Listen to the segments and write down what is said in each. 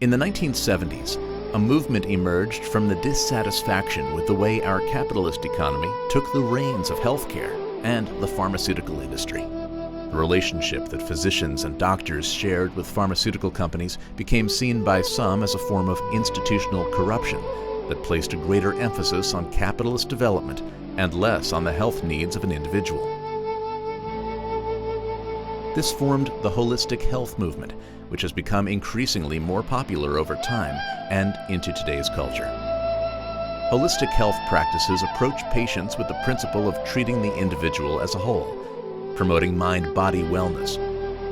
In the 1970s, a movement emerged from the dissatisfaction with the way our capitalist economy took the reins of healthcare and the pharmaceutical industry. The relationship that physicians and doctors shared with pharmaceutical companies became seen by some as a form of institutional corruption that placed a greater emphasis on capitalist development and less on the health needs of an individual. This formed the holistic health movement, which has become increasingly more popular over time and into today's culture. Holistic health practices approach patients with the principle of treating the individual as a whole, promoting mind-body wellness,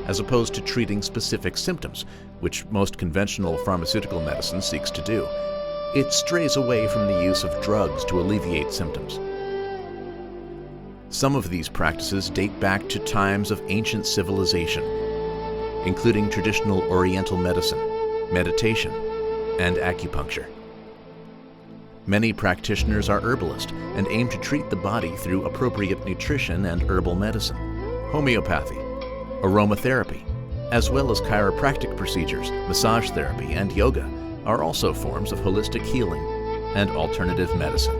as opposed to treating specific symptoms, which most conventional pharmaceutical medicine seeks to do. It strays away from the use of drugs to alleviate symptoms. Some of these practices date back to times of ancient civilization, including traditional Oriental medicine, meditation, and acupuncture. Many practitioners are herbalists and aim to treat the body through appropriate nutrition and herbal medicine, homeopathy, aromatherapy, as well as chiropractic procedures, massage therapy, and yoga are also forms of holistic healing and alternative medicine.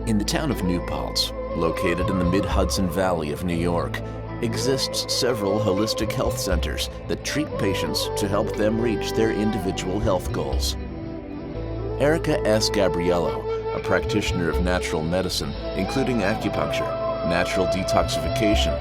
In the town of New Paltz, located in the mid-Hudson Valley of New York, exists several holistic health centers that treat patients to help them reach their individual health goals. Erica S. Gabriello, a practitioner of natural medicine, including acupuncture, natural detoxification,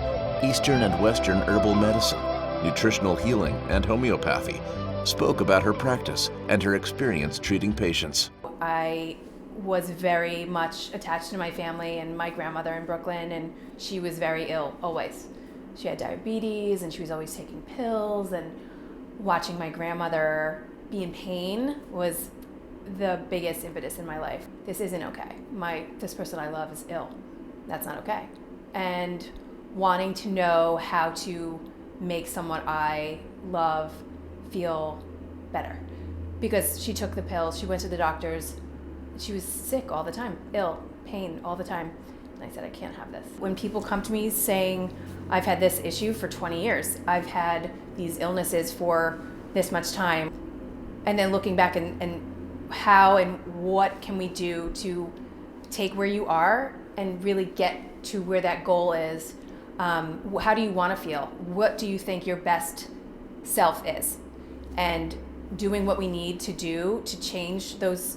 Eastern and Western herbal medicine, nutritional healing, and homeopathy, spoke about her practice and her experience treating patients. I was very much attached to my family and my grandmother in Brooklyn, and she was very ill, always. She had diabetes, and she was always taking pills, and watching my grandmother be in pain was the biggest impetus in my life. This isn't okay. This person I love is ill. That's not okay. And wanting to know how to make someone I love feel better. Because she took the pills, she went to the doctors, she was sick all the time, ill, pain all the time. And I said, I can't have this. When people come to me saying, I've had this issue for 20 years, I've had these illnesses for this much time, and then looking back and how and what can we do to take where you are and really get to where that goal is. How do you want to feel? What do you think your best self is? And doing what we need to do to change those,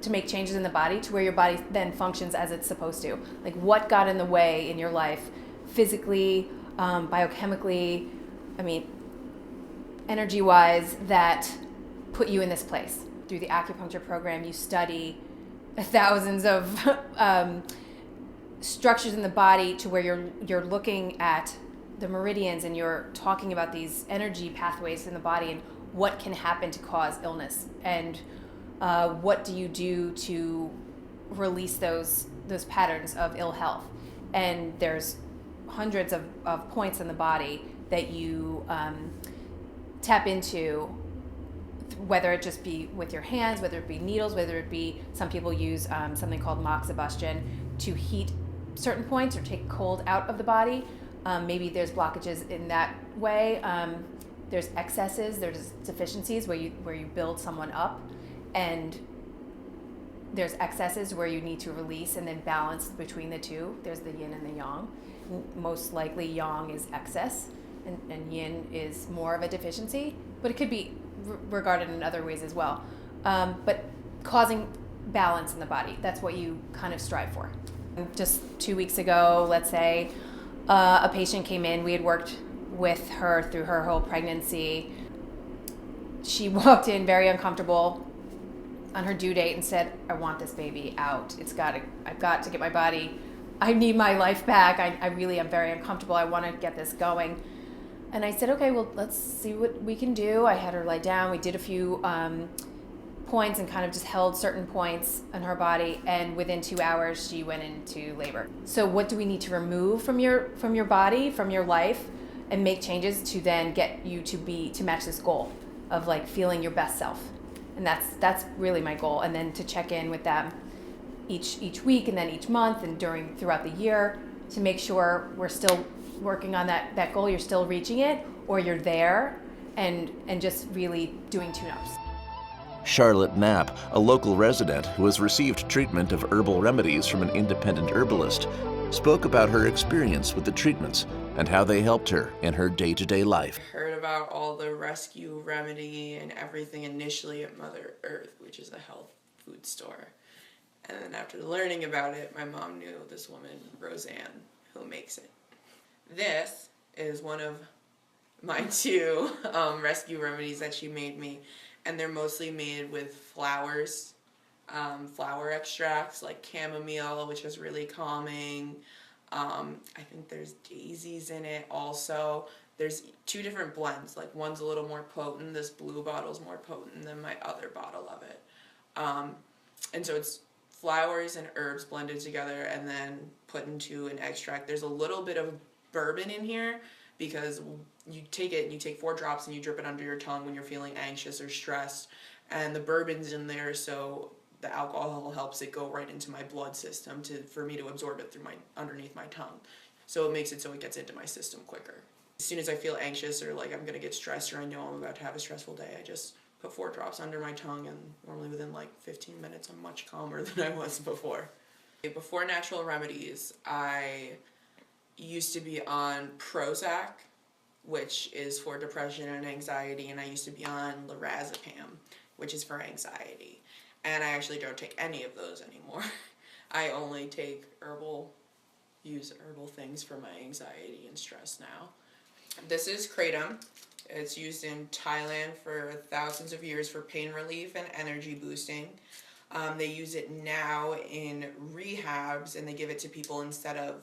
to make changes in the body to where your body then functions as it's supposed to. Like what got in the way in your life, physically, biochemically, energy-wise, that put you in this place. Through the acupuncture program, you study thousands of structures in the body to where you're looking at the meridians and you're talking about these energy pathways in the body and what can happen to cause illness and what do you do to release those patterns of ill health. And there's hundreds of points in the body that you tap into, whether it just be with your hands, whether it be needles, whether it be, some people use something called moxibustion to heat certain points or take cold out of the body. Maybe there's blockages in that way. There's excesses, there's deficiencies where you build someone up, and there's excesses where you need to release and then balance between the two. There's the yin and the yang. Most likely yang is excess and yin is more of a deficiency, but it could be regarded in other ways as well. But causing balance in the body, that's what you kind of strive for. Just 2 weeks ago, let's say, a patient came in. We had worked with her through her whole pregnancy. She walked in very uncomfortable on her due date and said, I want this baby out. I've got to get my body, I need my life back. I really am very uncomfortable. I want to get this going. And I said, okay, well, let's see what we can do. I had her lie down. We did a few points and kind of just held certain points on her body. And within 2 hours, she went into labor. So what do we need to remove from your body, from your life, and make changes to then get you to match this goal of like feeling your best self? And that's really my goal. And then to check in with them each week and then each month and throughout the year to make sure we're still working on that goal, you're still reaching it, or you're there, and just really doing tune-ups. Charlotte Knapp, a local resident who has received treatment of herbal remedies from an independent herbalist, spoke about her experience with the treatments and how they helped her in her day-to-day life. I heard about all the rescue remedy and everything initially at Mother Earth, which is a health food store. And then after learning about it, my mom knew this woman, Roseanne, who makes it. This is one of my two rescue remedies that she made me. And they're mostly made with flowers, flower extracts like chamomile, which is really calming. I think there's daisies in it also. There's two different blends, like one's a little more potent. This blue bottle's more potent than my other bottle of it. And so it's flowers and herbs blended together and then put into an extract. There's a little bit of bourbon in here because you take it and you take 4 drops and you drip it under your tongue when you're feeling anxious or stressed. And the bourbon's in there, so the alcohol helps it go right into my blood system for me to absorb it through underneath my tongue. So it makes it so it gets into my system quicker. As soon as I feel anxious or like I'm gonna get stressed or I know I'm about to have a stressful day, I just put 4 drops under my tongue, and normally within like 15 minutes I'm much calmer than I was before. Before Natural Remedies, I used to be on Prozac, which is for depression and anxiety, and I used to be on lorazepam, which is for anxiety. And I actually don't take any of those anymore. I only use herbal things for my anxiety and stress now. This is kratom. It's used in Thailand for thousands of years for pain relief and energy boosting. They use it now in rehabs, and they give it to people instead of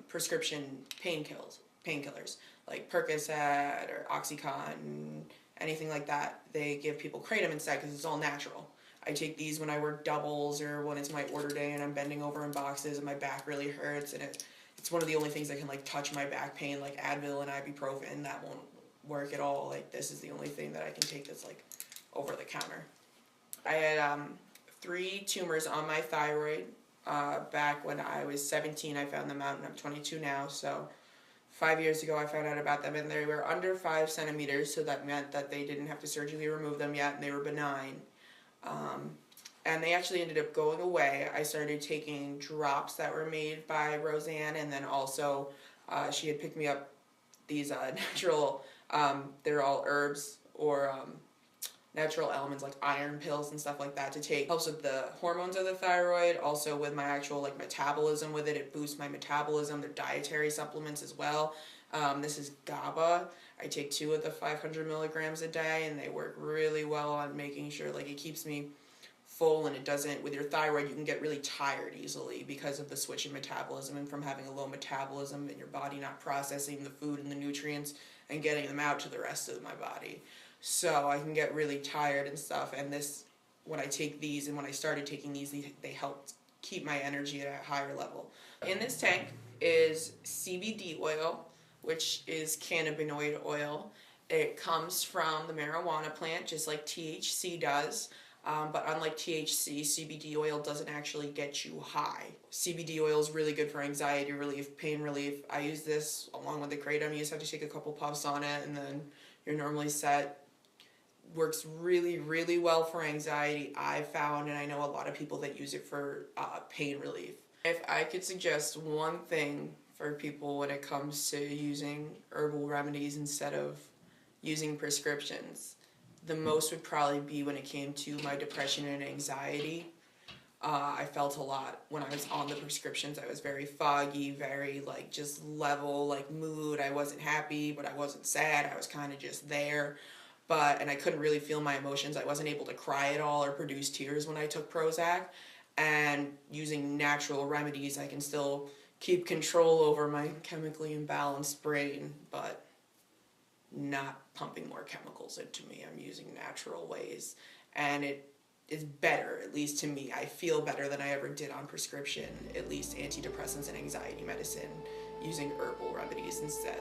prescription painkillers like Percocet or Oxycontin, anything like that. They give people kratom instead because it's all natural. I take these when I work doubles or when it's my order day and I'm bending over in boxes and my back really hurts, and it's one of the only things that can like touch my back pain, like Advil and ibuprofen. That won't work at all. Like, this is the only thing that I can take that's like over the counter. I had 3 tumors on my thyroid back when I was 17. I found them out, and I'm 22 now, so 5 years ago I found out about them, and they were under 5 centimeters, so that meant that they didn't have to surgically remove them yet, and they were benign. And they actually ended up going away. I started taking drops that were made by Roseanne, and then also she had picked me up these natural, they're all herbs or natural elements like iron pills and stuff like that to take. Helps with the hormones of the thyroid, also with my actual like metabolism with it. It boosts my metabolism. They're dietary supplements as well. This is GABA. I take 2 of the 500 milligrams a day, and they work really well on making sure like it keeps me full, and it doesn't, with your thyroid you can get really tired easily because of the switch in metabolism and from having a low metabolism and your body not processing the food and the nutrients and getting them out to the rest of my body. So I can get really tired and stuff, and this, when I take these and when I started taking these, they helped keep my energy at a higher level. In this tank is CBD oil, which is cannabinoid oil. It comes from the marijuana plant, just like THC does. But unlike THC, CBD oil doesn't actually get you high. CBD oil is really good for anxiety relief, pain relief. I use this along with the kratom. You just have to take a couple puffs on it, and then you're normally set. Works really, really well for anxiety, I found, and I know a lot of people that use it for pain relief. If I could suggest one thing for people when it comes to using herbal remedies instead of using prescriptions, the most would probably be when it came to my depression and anxiety. I felt a lot when I was on the prescriptions. I was very foggy, very like just level, like mood. I wasn't happy, but I wasn't sad. I was kind of just there. And I couldn't really feel my emotions. I wasn't able to cry at all or produce tears when I took Prozac. And using natural remedies, I can still keep control over my chemically imbalanced brain, but not pumping more chemicals into me. I'm using natural ways, and it is better, at least to me. I feel better than I ever did on prescription, at least antidepressants and anxiety medicine, using herbal remedies instead.